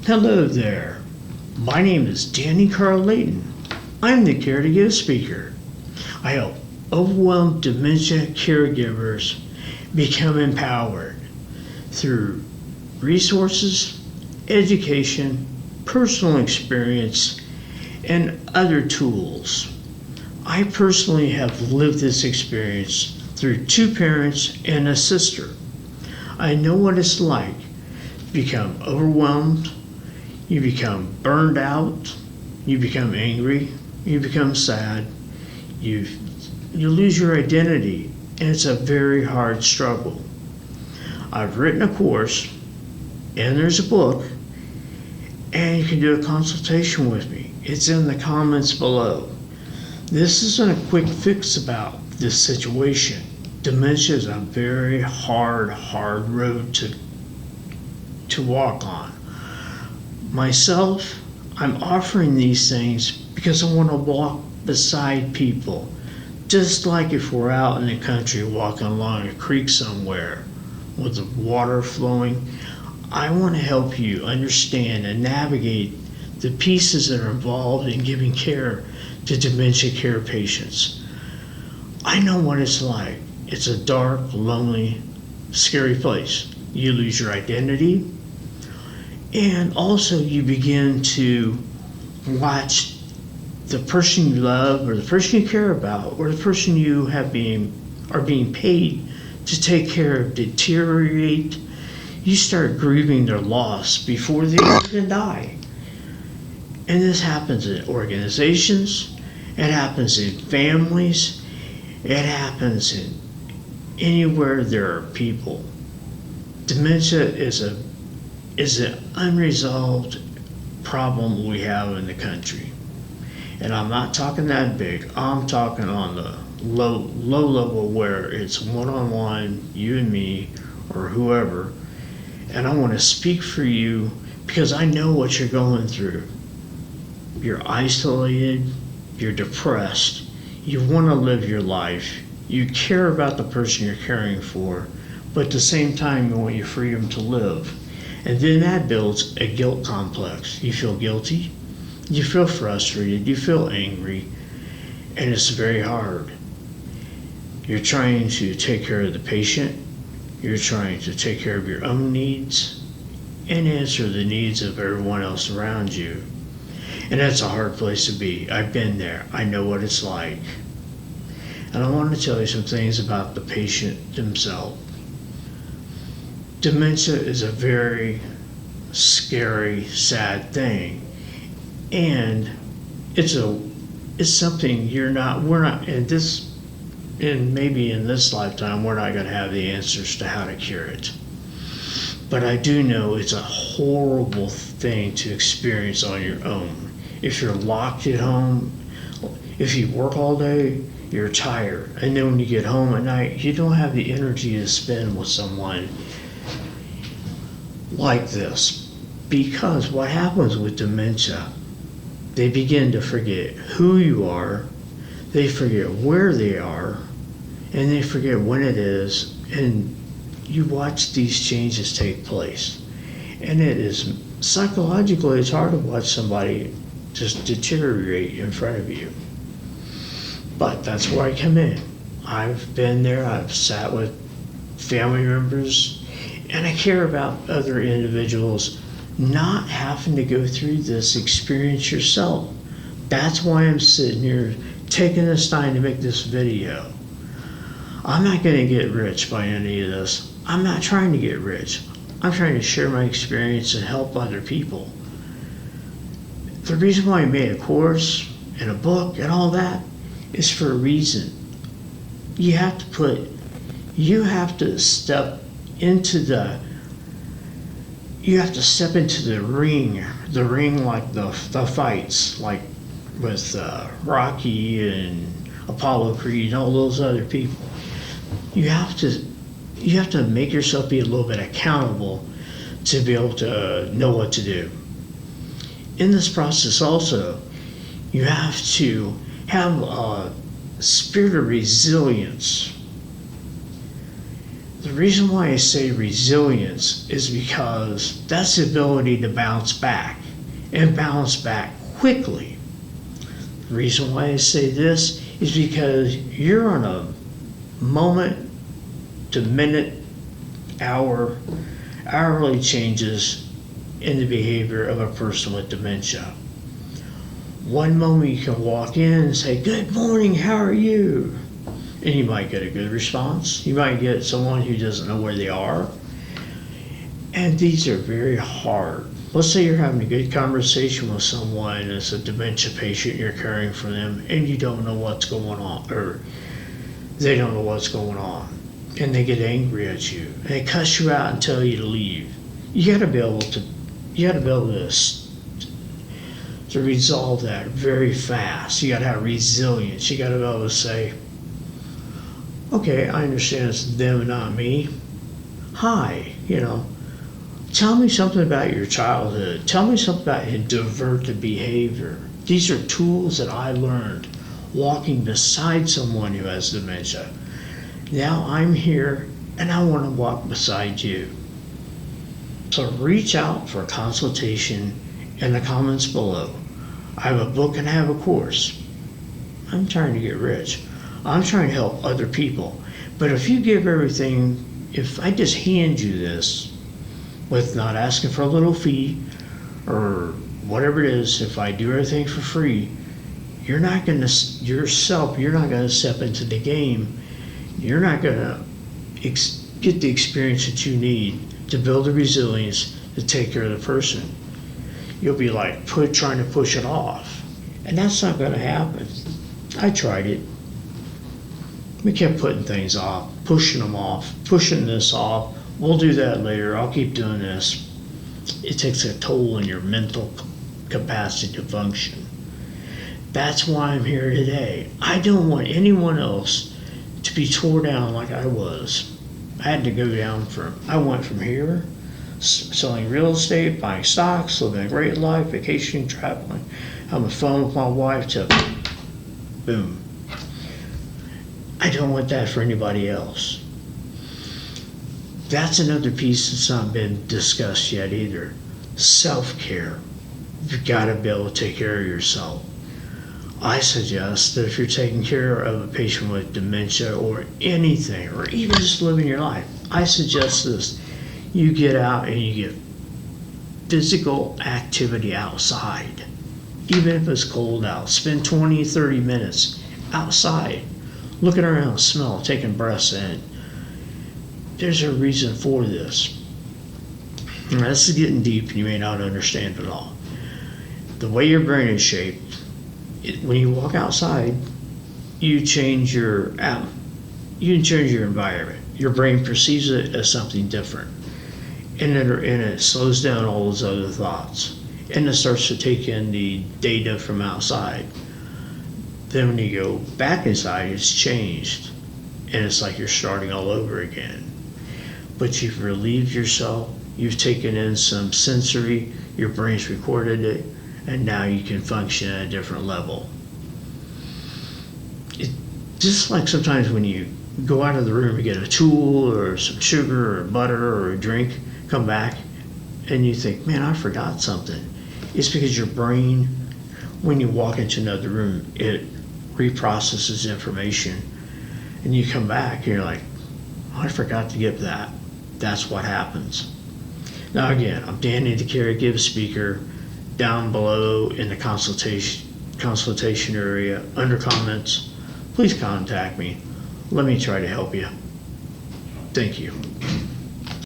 Hello there. My name is Danny Carl Layton. I'm the Care to Give speaker. I help overwhelmed dementia caregivers become empowered through resources, education, personal experience, and other tools. I personally have lived this experience through 2 parents and a sister. I know what it's like to become overwhelmed, you become burned out, you become angry, you become sad, you lose your identity, and it's a very hard struggle. I've written a course, and there's a book, and you can do a consultation with me. It's in the comments below. This isn't a quick fix about this situation. Dementia is a very hard road to walk on. Myself, I'm offering these things because I want to walk beside people. Just like if we're out in the country walking along a creek somewhere with the water flowing, I want to help you understand and navigate the pieces that are involved in giving care to dementia care patients. I know what it's like. It's a dark, lonely, scary place. You lose your identity, and also you begin to watch the person you love or the person you care about or the person you are being paid to take care of deteriorate. You start grieving their loss before they even die. And this happens in organizations, it happens in families, it happens in anywhere there are people. Dementia is an unresolved problem we have in the country. And I'm not talking that big. I'm talking on the low level where it's one-on-one, you and me, or whoever. And I want to speak for you because I know what you're going through. You're isolated, you're depressed, you want to live your life, you care about the person you're caring for, but at the same time you want your freedom to live. And then that builds a guilt complex. You feel guilty, you feel frustrated, you feel angry, and it's very hard. You're trying to take care of the patient, you're trying to take care of your own needs, and answer the needs of everyone else around you. And that's a hard place to be. I've been there. I know what it's like. And I want to tell you some things about the patient themselves. Dementia is a very scary, sad thing. And it's something we're not, and maybe in this lifetime, we're not going to have the answers to how to cure it. But I do know it's a horrible thing to experience on your own. If you're locked at home, if you work all day, you're tired. And then when you get home at night, you don't have the energy to spend with someone like this. Because what happens with dementia, they begin to forget who you are, they forget where they are, and they forget when it is, and you watch these changes take place. And it is, psychologically, it's hard to watch somebody just deteriorate in front of you. But that's where I come in. I've been there, I've sat with family members, and I care about other individuals not having to go through this experience yourself. That's why I'm sitting here taking this time to make this video. I'm not going to get rich by any of this. I'm not trying to get rich. I'm trying to share my experience and help other people. The reason why I made a course and a book and all that is for a reason. You have to step into the ring like the fights, like with Rocky and Apollo Creed and all those other people. You have to make yourself be a little bit accountable to be able to know what to do. In this process also, you have to have a spirit of resilience. The reason why I say resilience is because that's the ability to bounce back and bounce back quickly. The reason why I say this is because you're on a moment to minute, hourly changes in the behavior of a person with dementia. One moment you can walk in and say, "Good morning, how are you?" And you might get a good response. You might get someone who doesn't know where they are. And these are very hard. Let's say you're having a good conversation with someone that's a dementia patient, you're caring for them, and you don't know what's going on, or they don't know what's going on. And they get angry at you, and they cuss you out and tell you to leave. You gotta be able to resolve that very fast. You gotta have resilience. You gotta be able to say, okay, I understand it's them and not me. Hi, tell me something about your childhood. Tell me something about diverted behavior. These are tools that I learned walking beside someone who has dementia. Now I'm here and I want to walk beside you. So reach out for a consultation in the comments below. I have a book and I have a course. I'm trying to get rich. I'm trying to help other people. But if you give everything, if I just hand you this with not asking for a little fee or whatever it is, if I do everything for free, you're not going to step into the game. You're not going to get the experience that you need to build the resilience to take care of the person. You'll be like trying to push it off. And that's not going to happen. I tried it. We kept putting things off, pushing them off, pushing this off. We'll do that later. I'll keep doing this. It takes a toll on your mental capacity to function. That's why I'm here today. I don't want anyone else to be tore down like I was. I had to go down I went from here, selling real estate, buying stocks, living a great life, vacationing, traveling, having fun with my wife, to boom. I don't want that for anybody else. That's another piece that's not been discussed yet either. Self-care. You've got to be able to take care of yourself. I suggest that if you're taking care of a patient with dementia or anything, or even just living your life, I suggest this. You get out and you get physical activity outside. Even if it's cold out, spend 20, 30 minutes outside, looking around, smell, taking breaths in. There's a reason for this. And this is getting deep and you may not understand it all. The way your brain is shaped, when you walk outside, you change your environment. Your brain perceives it as something different. And it slows down all those other thoughts. And it starts to take in the data from outside. Then when you go back inside, it's changed. And it's like you're starting all over again. But you've relieved yourself. You've taken in some sensory. Your brain's recorded it. And now you can function at a different level. Just like sometimes when you go out of the room to get a tool or some sugar or butter or a drink, come back and you think, man, I forgot something. It's because your brain, when you walk into another room, it reprocesses information. And you come back and you're like, oh, I forgot to get that. That's what happens. Now again, I'm Danny, the Caregiver speaker. Down below in the consultation area, under comments, please contact me. Let me try to help you. Thank you.